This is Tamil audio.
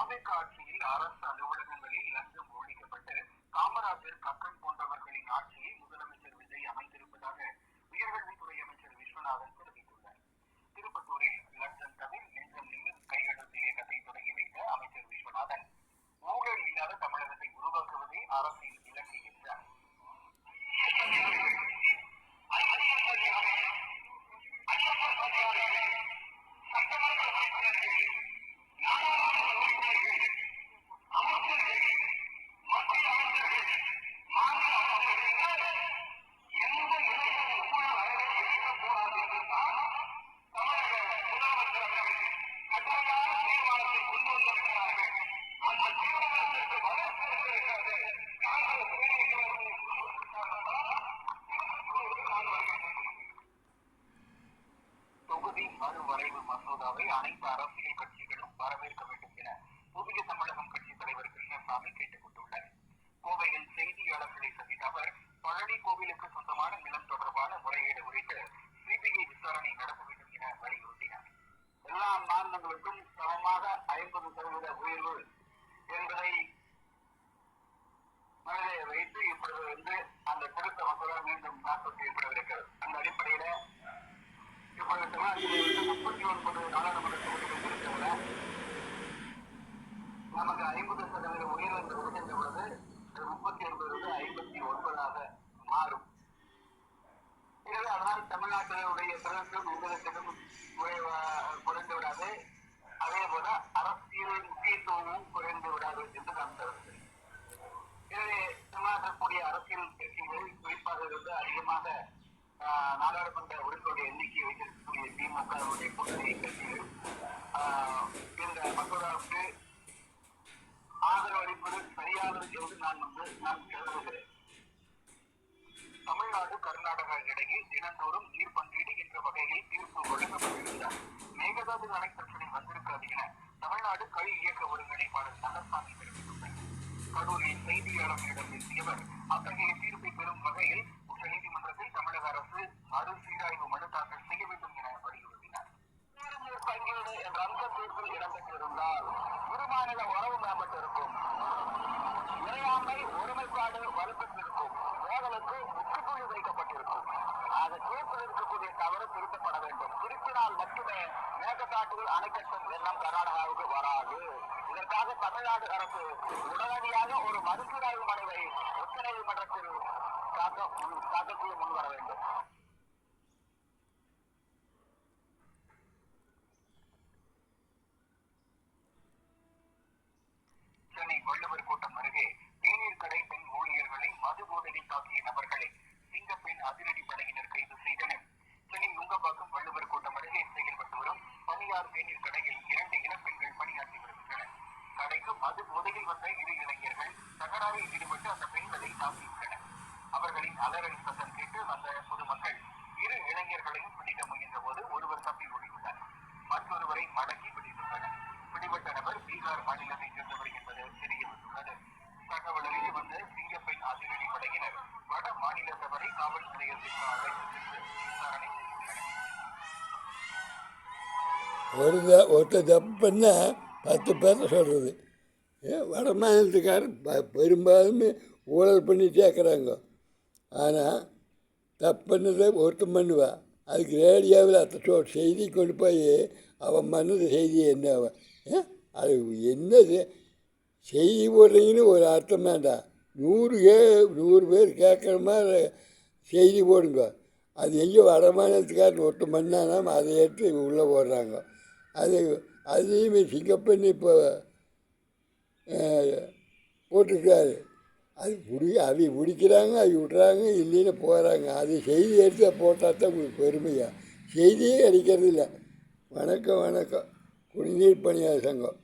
தாவேக ஆட்சியில் அரசு அலுவலகங்களில் லஞ்சம் ஒழிக்கப்பட்டு காமராஜர், கக்கன் போன்றவர்களின் ஆட்சியை முதலமைச்சர் விஜய் அமைத்திருப்பதாக உயர்கல்வித்துறை அமைச்சர் விஸ்வநாதன் தெரிவித்துள்ளார். திருப்பத்தூரில் லஞ்சம் தவிர நெஞ்சம் நிமிர்ந்து கையெழுத்து இயக்கத்தை தொடங்கி வைத்த அமைச்சர் விஸ்வநாதன், ஊழல் இல்லாத தமிழகத்தை உருவாக்குவதே அரசின் இலக்கு என்றார். தொகுதி மறுவரைவு மசோதாவை அனைத்து அரசியல் கட்சிகளும் வரவேற்க வேண்டும் என புதிய தமிழகம் கட்சித் தலைவர் கிருஷ்ணசாமி கேட்டுக் கொண்டுள்ளார். கோவையில் செய்தியாளர்களை சந்தித்த அவர், பழனி கோவிலுக்கு சொந்தமான நிலம் தொடர்பான முறைகேடு குறித்து சிபிஐ விசாரணை நடத்த வேண்டும் என வலியுறுத்தினார். எல்லா மாநிலங்களுக்கும் சமமாக 50% உயர்வு என்பதை மனதிலே வைத்து இப்பொழுது அந்த திருத்த மசோதா மீண்டும் தாக்கல் செய்யப்படவிருக்கிறது. அந்த அடிப்படையில இப்பொழுது தமிழ்நாட்டில் 39 நாடாளுமன்ற தொகுதிகள் இருக்கிறத நமக்கு 50% உயர்வு என்று இருக்கின்ற பொழுது 39 59 மாறும். எனவே அதனால் தமிழ்நாட்டினுடைய பிரதமரும் முதலமைச்சரும் குறைந்து விடாது, அதே போல அரசியலின் முக்கியத்துவமும் குறைந்து விடாது என்று நான் கருதுகிறேன். எனவே தமிழ்நாட்டிற்குரிய அரசியல் கட்சிகள் குறிப்பாக இருந்து அதிகமாக நாடாளுமன்ற உறுப்பினருடைய எண்ணிக்கை வைத்திருக்கக்கூடிய திமுக கூட்டணி கட்சிகள் இந்த மசோதாவுக்கு ஆதரவு அளிப்பது சரியானது என்று நான் கருதுகிறேன். தமிழ்நாடு கர்நாடகா இடையே தினந்தோறும் நீர் பங்கீடு என்ற வகையில் தீர்ப்பு வழங்கப்பட்டிருந்தார். மேகதாது அணை பிரச்சனை வந்திருக்காது என தமிழ்நாடு களி இயக்க ஒருங்கிணைப்பாளர் தங்கசாமி தெரிவித்துள்ளார். கரூரில் செய்தியாளர்களிடம் பேசியவர், அத்தகைய தீர்ப்பை பெறும் வகையில் உச்சநீதிமன்றத்தில் தமிழக அரசு மறுசீராய்வு மனு தாக்கல் செய்ய வேண்டும் என வலியுறுத்தினார். நீர் பங்கீடு என்ற அம்ச தீர்ப்பில் இடம்பெற்றிருந்தால் இருமாநில உறவு மேம்பட்டிருக்கும், இறையாண்மை ஒருமைப்பாடு வலுப்பெற்றிருக்கும், மோதலுக்கு முற்றுப்புள்ளி வைக்கப்பட்டிருக்கும். அது தீர்ப்பில் இருக்கக்கூடிய தவறு திருத்தப்பட வேண்டும். திருப்பினால் மட்டுமே மேகதாட்டுகள் அணை கட்டும் எண்ணம் கர்நாடகாவுக்கு வராது. இதற்காக தமிழ்நாடு அரசு உடனடியாக ஒரு மறுசீராய்வு மனுவை உச்சநீதிமன்றத்தில் தாக்கல் செய்ய முன்வர வேண்டும். சென்னை வள்ளுவர் கோட்டம் அருகே தேநீர் கடை பெண் ஊழியர்களை மது போதையில் தாக்கிய நபர்களை சிங்கப்பெண் அதிரடி படையினர் கைது செய்தனர். சென்னை நுங்கம்பாக்கம் வள்ளுவர் கோட்டம் அருகே செயல்பட்டு வரும் தனியார் தேநீர் கடையில் 2 இளம்பெண்கள் பணியாற்றி வருகின்றனர். கடைக்கு மது போதையில் வந்த 2 இளைஞர்கள் தகராறில் ஈடுபட்டு அந்த பெண்களை தாக்கியுள்ளனர். அவர்களின் அலறல் சத்தம் கேட்டு வந்த பொதுமக்கள் 2 இளைஞர்களையும் பிடிக்க முயன்ற போது ஒருவர் தப்பி ஓடியுள்ளார். மற்றொருவரை மடக்கி பிடித்துள்ளனர். பிடிபட்ட நபர் பீகார் மாநிலத்தைச் சேர்ந்தவர் என்பது தெரிய வந்துள்ளது. தகவல் அறிந்து வந்த சிங்கப்பெண் அதிரடி படையினர் வட மாநிலத்தவரை காவல் நிலையத்திற்கு அழைத்து சென்று விசாரணை செய்துள்ளனர். ஒருத்தர் தப்பு பண்ண 10 பேரை சொல்கிறது. வட மாநிலத்துக்காரர் பெரும்பாலுமே ஊழல் பண்ணி சேர்க்குறாங்க. ஆனால் தப்பு பண்ணதை ஒருத்தன் பண்ணுவா, அதுக்கு ரேடியோவில் அத்த செய்தி கொண்டு போய் அவன் பண்ணது செய்தி என்ன அது என்ன செய்தி போடுறீங்கன்னு ஒரு அர்த்தம் வேண்டாம். 100 பேர் கேட்குற மாதிரி செய்தி போடுங்க. அது எங்கே வட மாநிலத்துக்காரன் ஒருத்தன் பண்ணானா அதை எடுத்து உள்ளே போடுறாங்க. அதையுமே சிங்கப்பெண் இப்போ போட்டிருக்காரு. அது பிடிக்கிறாங்க, அது விட்றாங்க, இல்லைன்னு போகிறாங்க. அது செய்தி எடுத்து போட்டால் தான் உங்களுக்கு பெருமையாக. செய்தியே கிடைக்கிறது இல்லை. வணக்கம் குடிநீர் பணியாளர் சங்கம்.